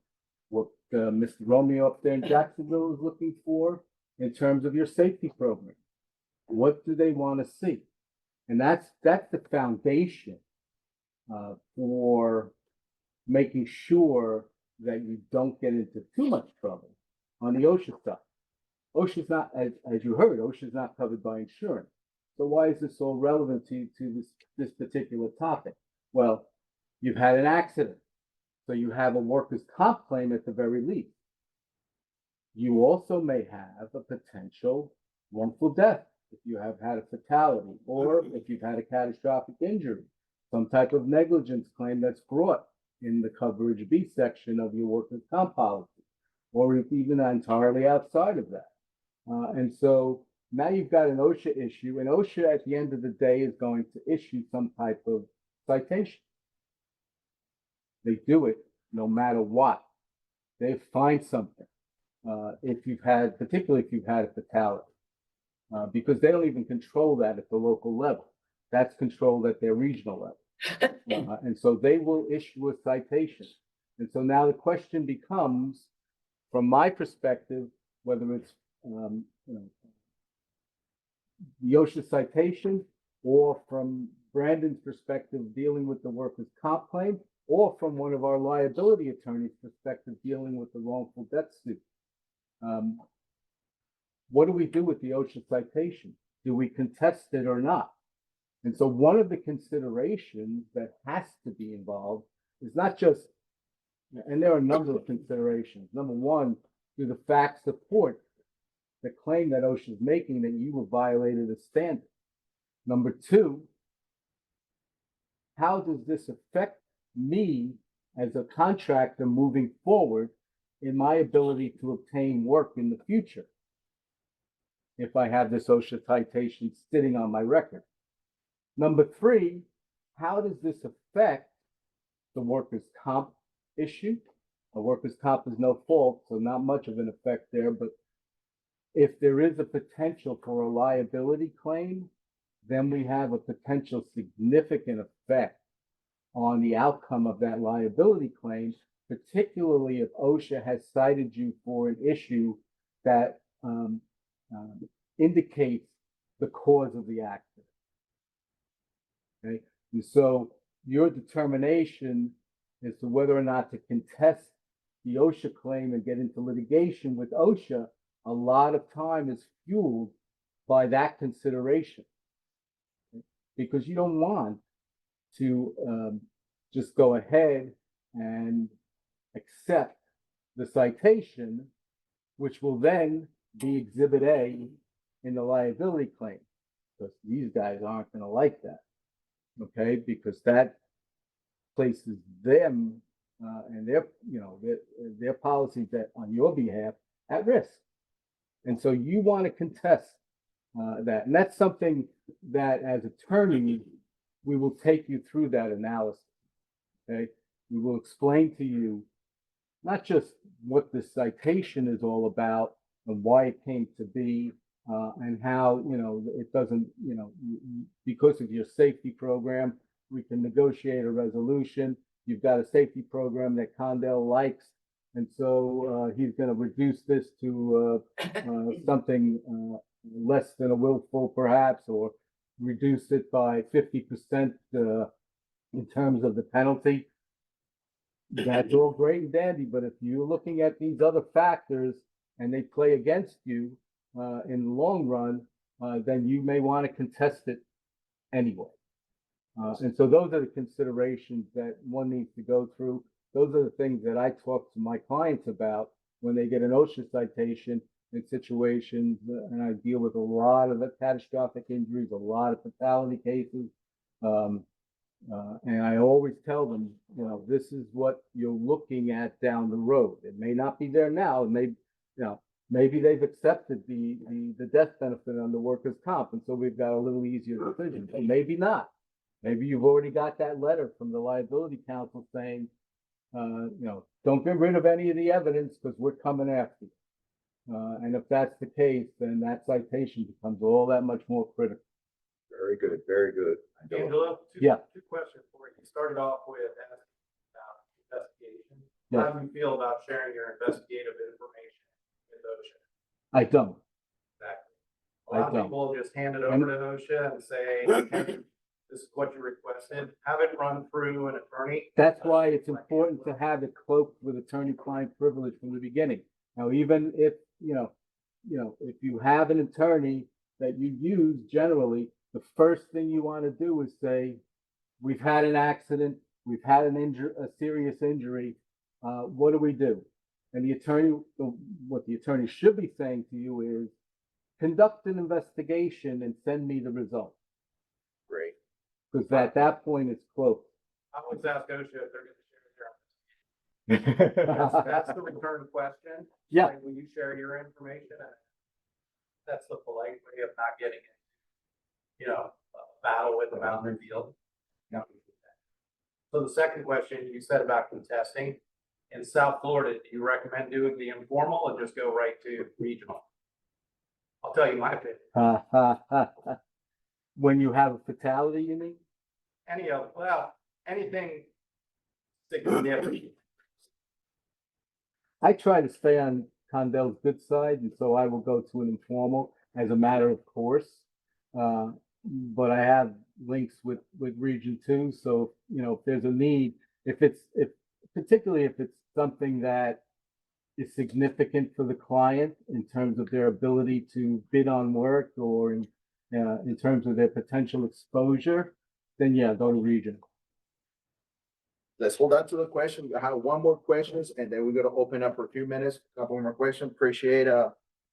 what Mr. Romeo up there in Jacksonville is looking for in terms of your safety program. What do they want to see? And that's the foundation for making sure that you don't get into too much trouble on the OSHA stuff. OSHA's not, as you heard, OSHA's not covered by insurance. So why is this so relevant to this particular topic? Well, you've had an accident, so you have a workers' comp claim at the very least. You also may have a potential wrongful death if you have had a fatality, or if you've had a catastrophic injury, some type of negligence claim that's brought in the coverage B section of your workers' comp policy, or even entirely outside of that. And so now you've got an OSHA issue, and OSHA at the end of the day is going to issue some type of citation. They do it no matter what. They find something. Particularly if you've had a fatality, because they don't even control that at the local level. That's controlled at their regional level. And so they will issue a citation. And so now the question becomes, from my perspective, whether it's the OSHA citation, or from Brandon's perspective, dealing with the workers' comp claim, or from one of our liability attorneys' perspective, dealing with the wrongful death suit. What do we do with the OSHA citation? Do we contest it or not? And so one of the considerations that has to be involved is not just, and there are a number of considerations. Number one, do the facts support the claim that OSHA is making that you have violated a standard? Number two, how does this affect me as a contractor moving forward in my ability to obtain work in the future if I have this OSHA citation sitting on my record? Number three, how does this affect the workers' comp issue A workers' comp is no fault, so not much of an effect there, but if there is a potential for a liability claim, then we have a potential significant effect on the outcome of that liability claim, particularly if OSHA has cited you for an issue that indicates the cause of the accident. Okay, and so your determination as to whether or not to contest the OSHA claim and get into litigation with OSHA, a lot of time is fueled by that consideration. Because you don't want to just go ahead and accept the citation, which will then be Exhibit A in the liability claim. Because these guys aren't going to like that, okay? Because that places them and their policies that on your behalf at risk. And so you want to contest that. And that's something that as attorneys, we will take you through that analysis. Okay. We will explain to you not just what this citation is all about and why it came to be, and how, it doesn't, because of your safety program, we can negotiate a resolution. You've got a safety program that Condell likes. And so he's going to reduce this to something less than a willful, perhaps, or reduce it by 50% in terms of the penalty. That's all great and dandy, but if you're looking at these other factors and they play against you in the long run, then you may want to contest it anyway. And so those are the considerations that one needs to go through. Those are the things that I talk to my clients about when they get an OSHA citation in situations, and I deal with a lot of the catastrophic injuries, a lot of fatality cases. And I always tell them, this is what you're looking at down the road. It may not be there now. It may, maybe they've accepted the death benefit on the workers' comp, and so we've got a little easier decision. But maybe not. Maybe you've already got that letter from the liability counsel saying, don't get rid of any of the evidence because we're coming after you. And if that's the case, then that citation becomes all that much more critical. Very good, very good. Angelo, Yeah. two questions for you. You started off with asking about investigation. Yeah. How do you feel about sharing your investigative information with OSHA? I don't. Exactly. A I lot of don't. people just hand it over to OSHA and say, okay, this is what you requested. Have it run through an attorney. That's why it's important to have it cloaked with attorney-client privilege from the beginning. Now, even if, if you have an attorney that you use generally, the first thing you want to do is say, we've had an accident, we've had a serious injury. What do we do? And the attorney, what the attorney should be saying to you is, conduct an investigation and send me the results. Great. Because at that point, it's closed. I always ask OSHA if they're going to share their That's the return question. Yeah. Like, will you share your information? And that's the polite way of not getting in, a battle with them out in the field. No. So the second question you said about contesting in South Florida, do you recommend doing the informal or just go right to regional? I'll tell you my opinion. When you have a fatality, you mean? Anything significant. I try to stay on Condell's good side, and so I will go to an informal as a matter of course. But I have links with Region 2, so if there's a need, particularly if it's something that is significant for the client in terms of their ability to bid on work or in terms of their potential exposure, then yeah, go to Region. Let's hold on to the question. I have one more questions and then we're gonna open up for a few minutes, a couple more questions. Appreciate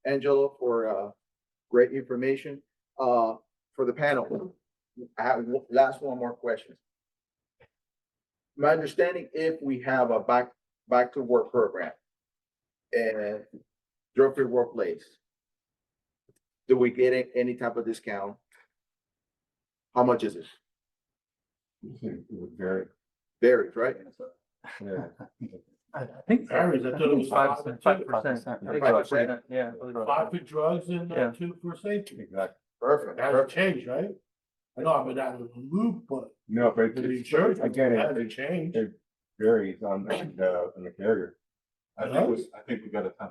Angelo for great information. For the panel, I have last one more question. My understanding, if we have a back to work program and drug-free workplace, do we get any type of discount? How much is it? It would vary. Varies, right? Yeah. I think. Average, I thought it was 5%. 5%. I think 5%, yeah. I believe 5 for drugs and Yeah. 2 for safety. Exactly. Perfect, That perfect. hasn't changed, right? I know I've been out of the loop, but No, but the it's, insurance again, hasn't it changed. varies on the carrier. I think we got a ton.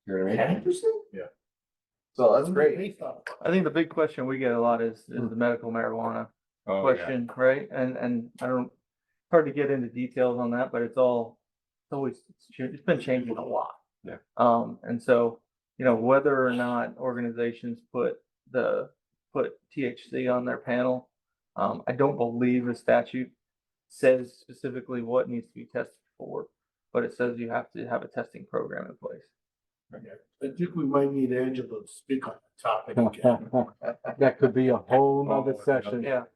You know what I mean? 10%? So that's great. I think the big question we get a lot is the medical marijuana Oh, yeah. question, right? And I don't, hard to get into details on that, but it's been changing a lot. Yeah. And so, whether or not organizations put THC on their panel, I don't believe the statute says specifically what needs to be tested for, but it says you have to have a testing program in place. I think we might need Angela to speak on the topic again. That could be a whole nother session. Yeah.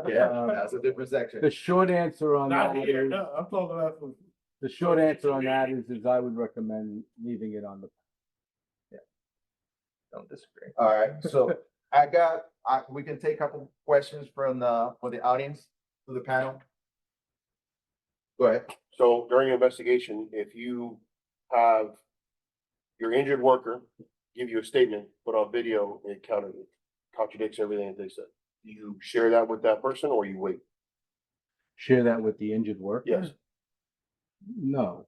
Yeah, that's a different section. The short answer on Not that here, is, no, I'm talking about for. the short answer on that is I would recommend leaving it on the. Don't disagree. All right, so we can take a couple questions for the audience, for the panel. Go ahead. So during an investigation, if you have your injured worker give you a statement, put on video, and it contradicts everything that they said, do you share that with that person or you wait? Share that with the injured worker? Yes. No.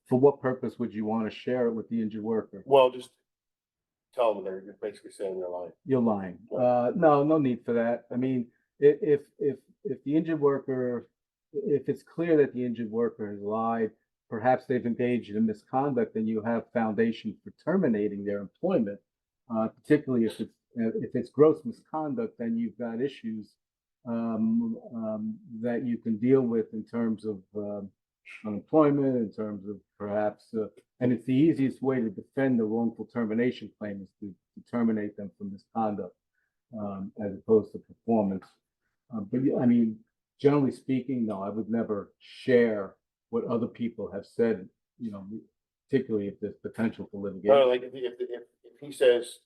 For what purpose would you want to share it with the injured worker? Well, just tell them they're basically saying they're lying. You're lying. No need for that. I mean, if the injured worker, if it's clear that the injured worker has lied, perhaps they've engaged in misconduct, then you have foundation for terminating their employment. Particularly if it's gross misconduct, then you've got issues that you can deal with in terms of unemployment, in terms of perhaps, and it's the easiest way to defend the wrongful termination claim is to terminate them for misconduct as opposed to performance. But I mean, generally speaking, no, I would never share what other people have said, particularly if there's potential for litigation. No, like if he says,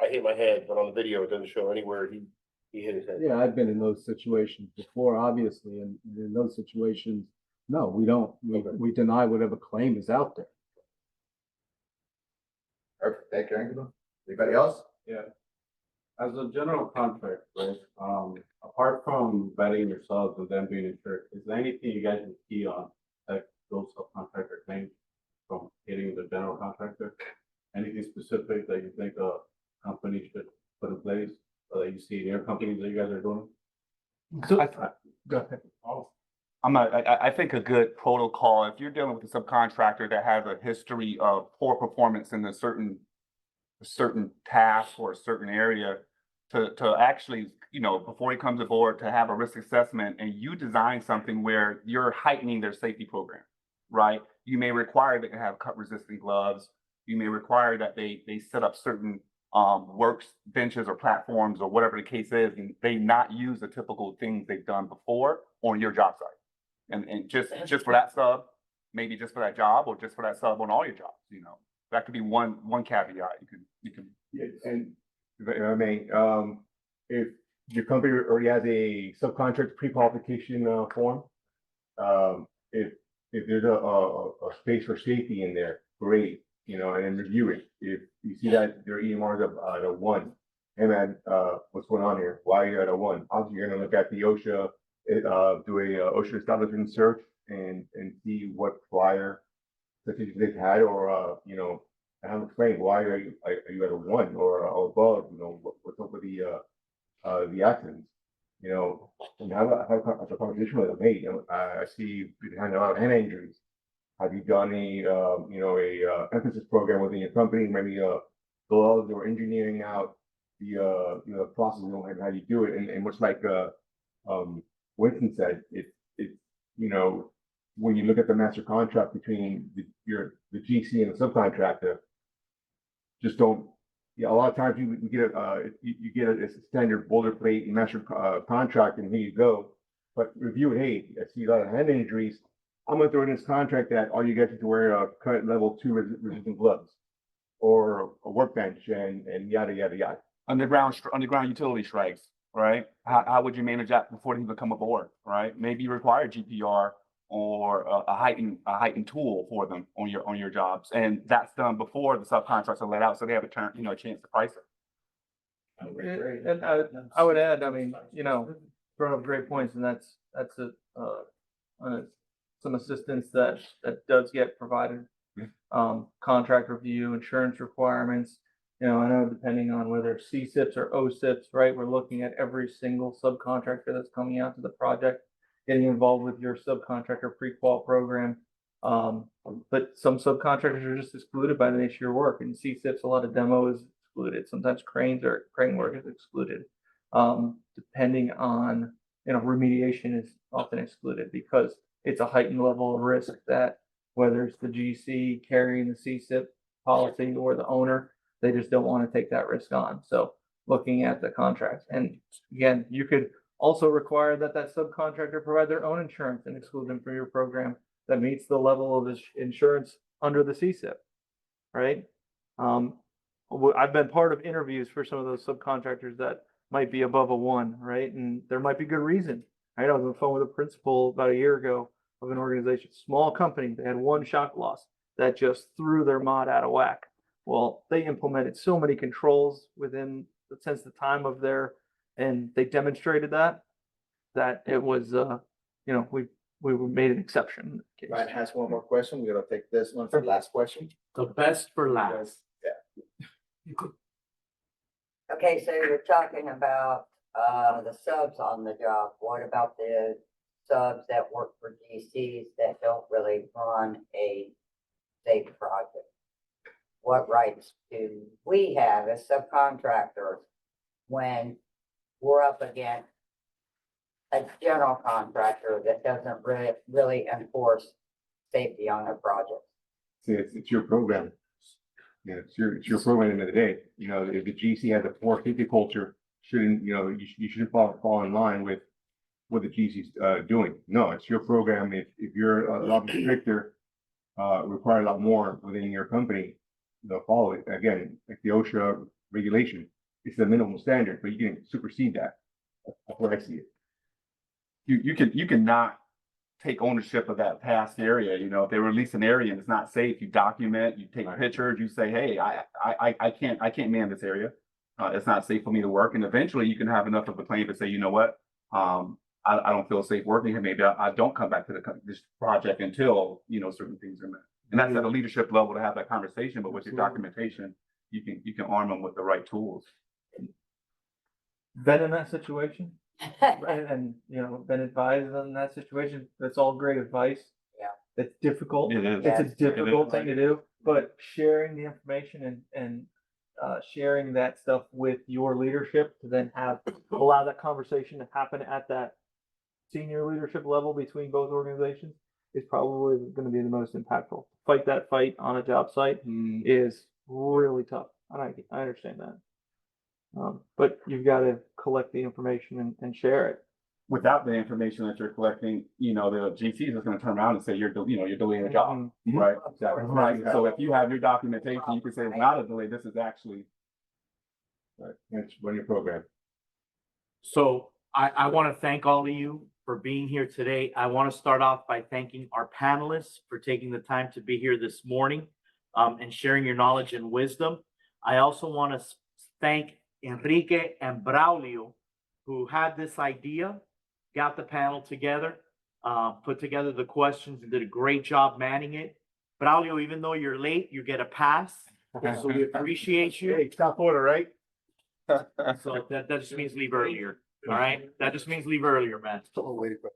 I hit my head, but on the video, it doesn't show anywhere he hit his head. Yeah, I've been in those situations before, obviously, and in those situations, no, we don't. We deny whatever claim is out there. Perfect, thank you, Angela. Anybody else? Yeah. As a general contractor, right, apart from vetting yourselves and them being insured, is there anything you guys would key on that those subcontractor claims from hitting the general contractor? Anything specific that you think a company should put in place or that you see in your companies that you guys are doing? So, go ahead. I think a good protocol, if you're dealing with a subcontractor that has a history of poor performance in a certain task or a certain area, to actually, before he comes aboard, to have a risk assessment and you design something where you're heightening their safety program, right? You may require that they have cut resistant gloves. You may require that they set up certain works benches or platforms or whatever the case is, and they not use the typical things they've done before on your job site. And just for that sub, maybe just for that job or just for that sub on all your jobs, that could be one caveat you can. Yeah, and if I may, if your company already has a subcontract pre-qualification form, if there's a space for safety in there, great, and then review it. If you see that their EMR is at a 1, hey man, what's going on here? Why are you at a 1? Obviously, you're gonna look at the OSHA, do a OSHA establishment search and see what prior certificates they've had, or have explained why are you at a 1 or above? What's up with the accidents? And have a conversation with them. Hey, I see you handing out hand injuries. Have you done a emphasis program within your company? Maybe gloves or engineering out the process and how you do it. And much like Winston said, it's when you look at the master contract between the GC and the subcontractor, just don't. A lot of times you get a standard boilerplate master contract, and here you go. But review it. Hey, I see a lot of hand injuries. I'm going to throw in this contract that all you get to wear a cut level 2 resistant gloves or a workbench and yada yada yada. Underground utility strikes. right? How would you manage that before they even come aboard, right? Maybe you require GPR or a heightened tool for them on your jobs, and that's done before the subcontracts are let out, so they have a chance to price it. And I would add, I mean, brought up great points, and that's some assistance that does get provided. Contract review, insurance requirements. I know depending on whether CSIPs or OSIPs, right? We're looking at every single subcontractor that's coming out to the project, getting involved with your subcontractor pre-qual program. But some subcontractors are just excluded by the nature of your work. In CSIPs, a lot of demo is excluded. Sometimes crane work is excluded. Depending on, remediation is often excluded because it's a heightened level of risk that whether it's the GC carrying the CSIP policy or the owner, they just don't want to take that risk on. So looking at the contracts, and again, you could also require that subcontractor provide their own insurance and exclude them from your program that meets the level of insurance under the CSIP, right? I've been part of interviews for some of those subcontractors that might be above a 1, right? And there might be good reason. Right? I was on the phone with a principal about a year ago of an organization, small company. They had 1 shock loss that just threw their mod out of whack. Well, they implemented so many controls within the time of and they demonstrated that it was, we made an exception. Ryan has one more question. We're gonna take this one for the last question. The best for last. Okay, so you're talking about the subs on the job. What about the subs that work for GCs that don't really run a state project? What rights do we have as subcontractors when we're up against a general contractor that doesn't really enforce safety on their projects? See, it's your program. Yeah, it's your program at the end of the day. If the GC has a poor safety culture, you shouldn't fall in line with what the GC's doing. No, it's your program. If you're a lot stricter, require a lot more within your company, they'll follow it. Again, like the OSHA regulation, it's the minimum standard, but you can supersede that. That's where I see it. You cannot take ownership of that past area. If they release an area and it's not safe, you document, you take pictures, you say, hey, I can't man this area. It's not safe for me to work. And eventually you can have enough of a claim to say, you know what? I don't feel safe working here. Maybe I don't come back to this project until, certain things are met. And that's at a leadership level to have that conversation, but with your documentation, you can arm them with the right tools. Been in that situation, right? And been advised on that situation. That's all great advice. Yeah. It's difficult. It is. It's a difficult thing to do, but sharing the information and sharing that stuff with your leadership to then allow that conversation to happen at that senior leadership level between both organizations is probably going to be the most impactful. Fight that fight on a job site is really tough. I understand that. But you've got to collect the information and share it. Without the information that you're collecting, the GC is going to turn around and say you're delaying a job, right? Exactly. Right. So if you have your documentation, you can say it's not a delay. This is actually right. It's run your program. So I want to thank all of you for being here today. I want to start off by thanking our panelists for taking the time to be here this morning and sharing your knowledge and wisdom. I also want to thank Enrique and Braulio, who had this idea, got the panel together, put together the questions, and did a great job manning it. Braulio, even though you're late, you get a pass. So we appreciate you. Hey, top order, right? So that just means leave earlier. All right. That just means leave earlier, man.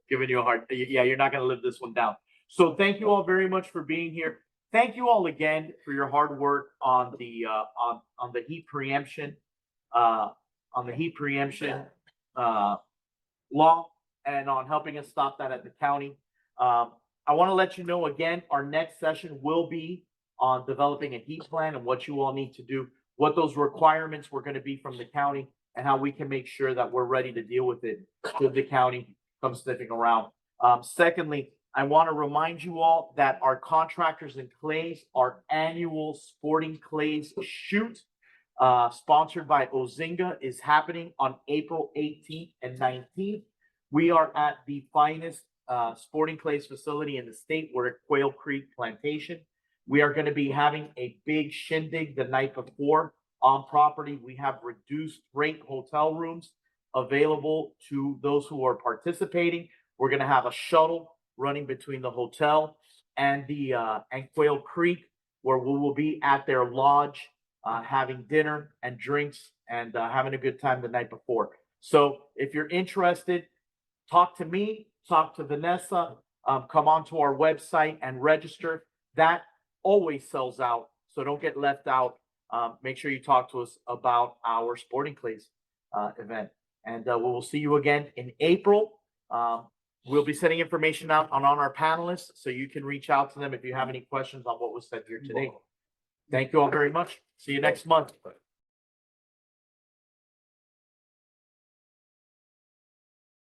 Giving you a hard. Yeah, you're not gonna live this one down. So thank you all very much for being here. Thank you all again for your hard work on the heat preemption, law, and on helping us stop that at the county. I want to let you know again, our next session will be on developing a heat plan and what you all need to do, what those requirements were going to be from the county, and how we can make sure that we're ready to deal with it should the county come sniffing around. Secondly, I want to remind you all that our contractors and clays, our annual sporting clays shoot sponsored by Ozinga, is happening on April 18th and 19th. We are at the finest sporting clays facility in the state. We're at Quail Creek Plantation. We are going to be having a big shindig the night before on property. We have reduced rate hotel rooms available to those who are participating. We're going to have a shuttle running between the hotel and Quail Creek, where we will be at their lodge, having dinner and drinks and having a good time the night before. So if you're interested, talk to me, talk to Vanessa, come onto our website and register. That always sells out, so don't get left out. Make sure you talk to us about our Sporting Clays event. And we will see you again in April. We'll be sending information out on our panelists, so you can reach out to them if you have any questions on what was said here today. Thank you all very much. See you next month.